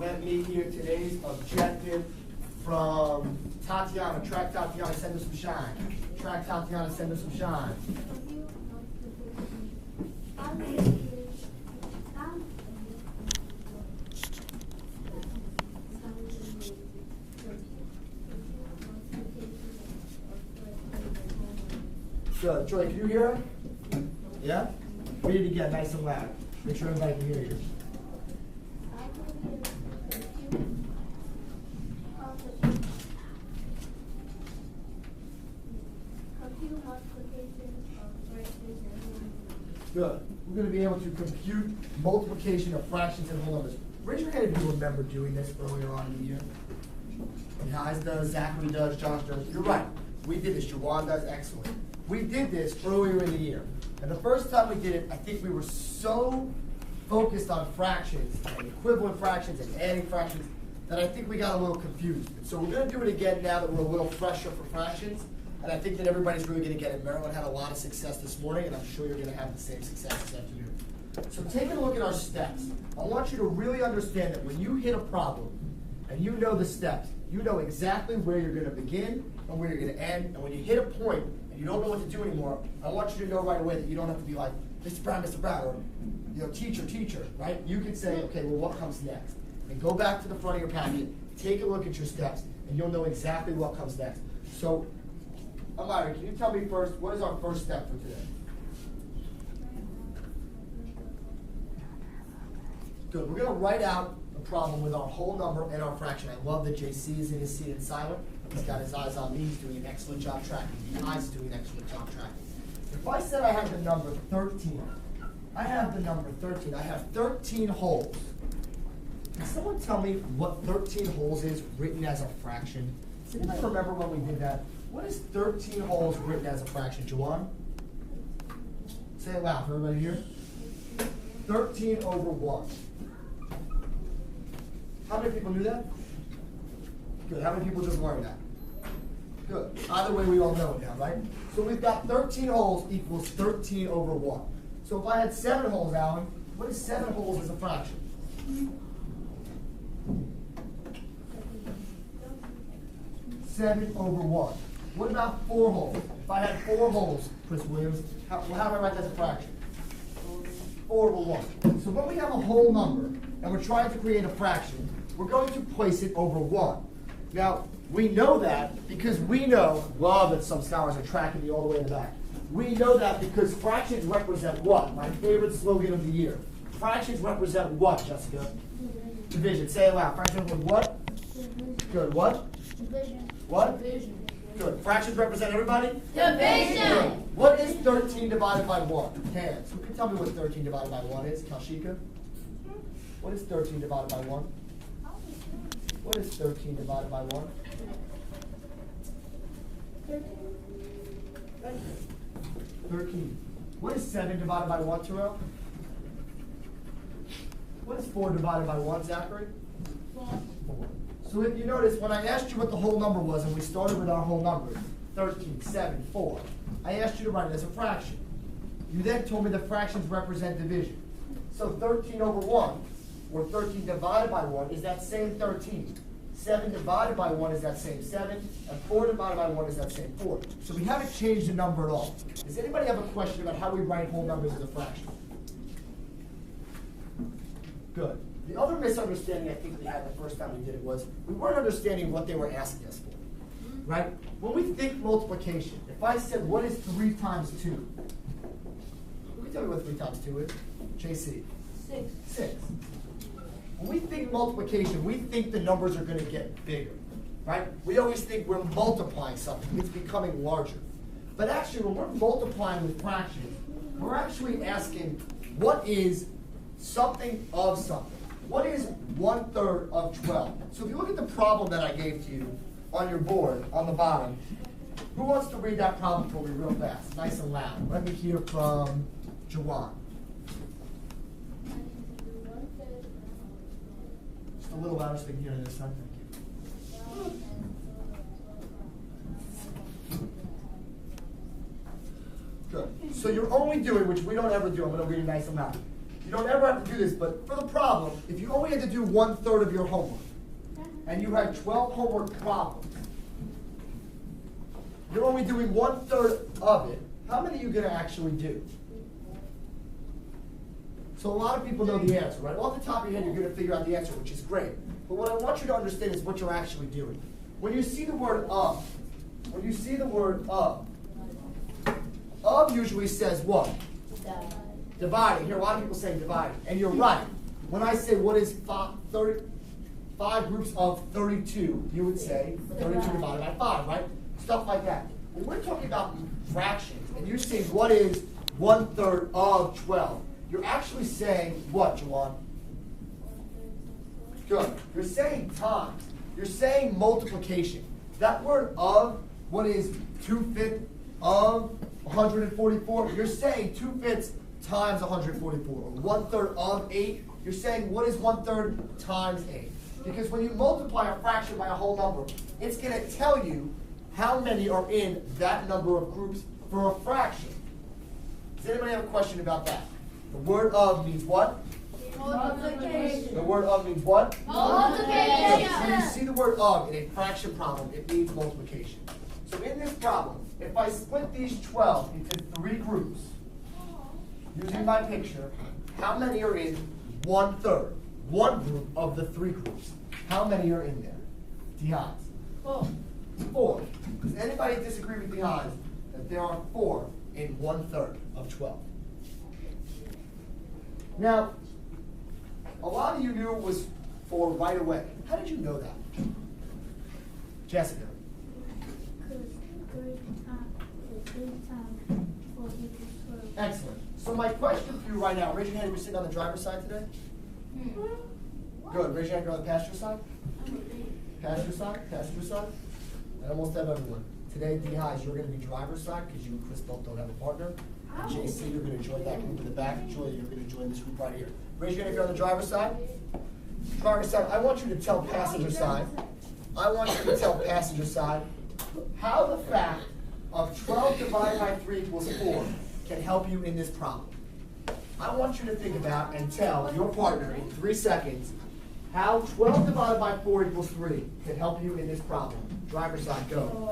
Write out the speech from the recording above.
let me hear today's objective from Tatiana. Track Tatiana, send us some shine. Track Tatiana, send us some shine. Good. Joy, can you hear her? Yeah? Read it again, nice and loud. Make sure everybody can hear you. Good. We're going to be able to compute multiplication of fractions and whole numbers. Raise your hand if you remember doing this earlier on in the year. Guys does, Zachary does, Josh does. You're right. We did this. Jawan does. Excellent. We did this earlier in the year. And the first time we did it, I think we were so focused on fractions and equivalent fractions and adding fractions that I think we got a little confused. And so we're going to do it again now that we're a little fresher for fractions. And I think that everybody's really going to get it. Marilyn had a lot of success this morning, and I'm sure you're going to have the same success this afternoon. So taking a look at our steps, I want you to really understand that when you hit a problem and you know the steps, you know exactly where you're going to begin and where you're going to end. And when you hit a point and you don't know what to do anymore, I want you to know right away that you don't have to be like, Mr. Brown, or teacher, right? You can say, okay, well, what comes next? And go back to the front of your packet, take a look at your steps, and you'll know exactly what comes next. So, Amira, can you tell me first, what is our first step for today? Good. We're going to write out a problem with our whole number and our fraction. I love that JC is in his seat and silent. He's got his eyes on me. He's doing an excellent job tracking. The eyes is doing an excellent job tracking. If I said I have the number 13, I have the number 13. I have 13 wholes. Can someone tell me what 13 wholes is written as a fraction? Does anybody remember when we did that? What is 13 wholes written as a fraction? Jawan? Say it loud for everybody here. 13 over 1. How many people knew that? Good. How many people just learned that? Good. Either way, we all know it now, right? So we've got 13 wholes equals 13 over 1. So if I had 7 wholes, Alan, what is 7 wholes as a fraction? 7 over 1. What about 4 holes? If I had 4 holes, Chris Williams, how do I write that as a fraction? 4 over 1. So when we have a whole number and we're trying to create a fraction, we're going to place it over 1. Now, we know that because we know, love that some scholars are tracking me all the way in the back. We know that because fractions represent what? My favorite slogan of the year. Fractions represent what, Jessica? Division. Say it loud. Fractions represent what? Division. Good. What? Division. What? Division. Good. Fractions represent everybody? Division. Good. What is 13 divided by 1? Hands. Who can tell me what 13 divided by 1 is? Kalshika? What is 13 divided by 1? What is 13 divided by 1? 13. What is 7 divided by 1, Terrell? What is 4 divided by 1, Zachary? 4. So if you notice, when I asked you what the whole number was, and we started with our whole numbers, 13, 7, 4, I asked you to write it as a fraction. You then told me that fractions represent division. So 13 over 1, or 13 divided by 1, is that same 13. 7 divided by 1 is that same 7, and 4 divided by 1 is that same 4. So we haven't changed the number at all. Does anybody have a question about how we write whole numbers as a fraction? Good. The other misunderstanding I think we had the first time we did it was we weren't understanding what they were asking us for. Right? When we think multiplication, if I said, what is 3 times 2? Who can tell me what 3 times 2 is? JC. 6. 6. When we think multiplication, we think the numbers are going to get bigger, right? We always think we're multiplying something. It's becoming larger. But actually, when we're multiplying with fractions, we're actually asking, what is something of something? What is 1/3 of 12? So if you look at the problem that I gave to you on your board, on the bottom, who wants to read that problem for me real fast, nice and loud? Let me hear from Jawan. A little louder so we can hear this time. Thank you. Good. So you're only doing, which we don't ever do, I'm going to read it nice and loud. You don't ever have to do this, but for the problem, if you only had to do 1/3 of your homework, and you had 12 homework problems, you're only doing 1/3 of it, how many are you going to actually do? So a lot of people know the answer, right? Off the top of your head, you're going to figure out the answer, which is great. But what I want you to understand is what you're actually doing. When you see the word of usually says what? Dividing. Here, a lot of people say dividing. And you're right. When I say what is 5 groups of 32, you would say 32 divided by 5, right? Stuff like that. When we're talking about fractions, and you're saying what is 1/3 of 12, you're actually saying what, Juwan? Good. You're saying times. You're saying multiplication. That word of, what is 2/5 of 144? You're saying 2/5 times 144. Or 1/3 of 8. You're saying what is 1/3 times 8? Because when you multiply a fraction by a whole number, it's going to tell you how many are in that number of groups for a fraction. Does anybody have a question about that? The word of means what? Multiplication. The word of means what? Multiplication. So when you see the word of in a fraction problem, it means multiplication. So in this problem, if I split these 12 into 3 groups, using my picture, how many are in 1/3? One group of the 3 groups. How many are in there? Dehans. 4. Does anybody disagree with Dehans that there are 4 in 1/3 of 12? Now, a lot of you knew it was 4 right away. How did you know that? Jessica. Excellent. So my question for you right now, raise your hand if you're sitting on the driver's side today. Good. Raise your hand if you're on the passenger side. Passenger side? Passenger side? I almost have everyone. Today, D-Highs, you're going to be driver's side because you and Chris both don't have a partner. And JC, you're going to join that group in the back. Julia, you're going to join this group right here. Raise your hand if you're on the driver's side. Driver's side, I want you to tell passenger side. I want you to tell passenger side how the fact of 12 divided by 3 equals 4 can help you in this problem. I want you to think about and tell your partner in 3 seconds how 12 divided by 4 equals 3 can help you in this problem. Driver's side, go.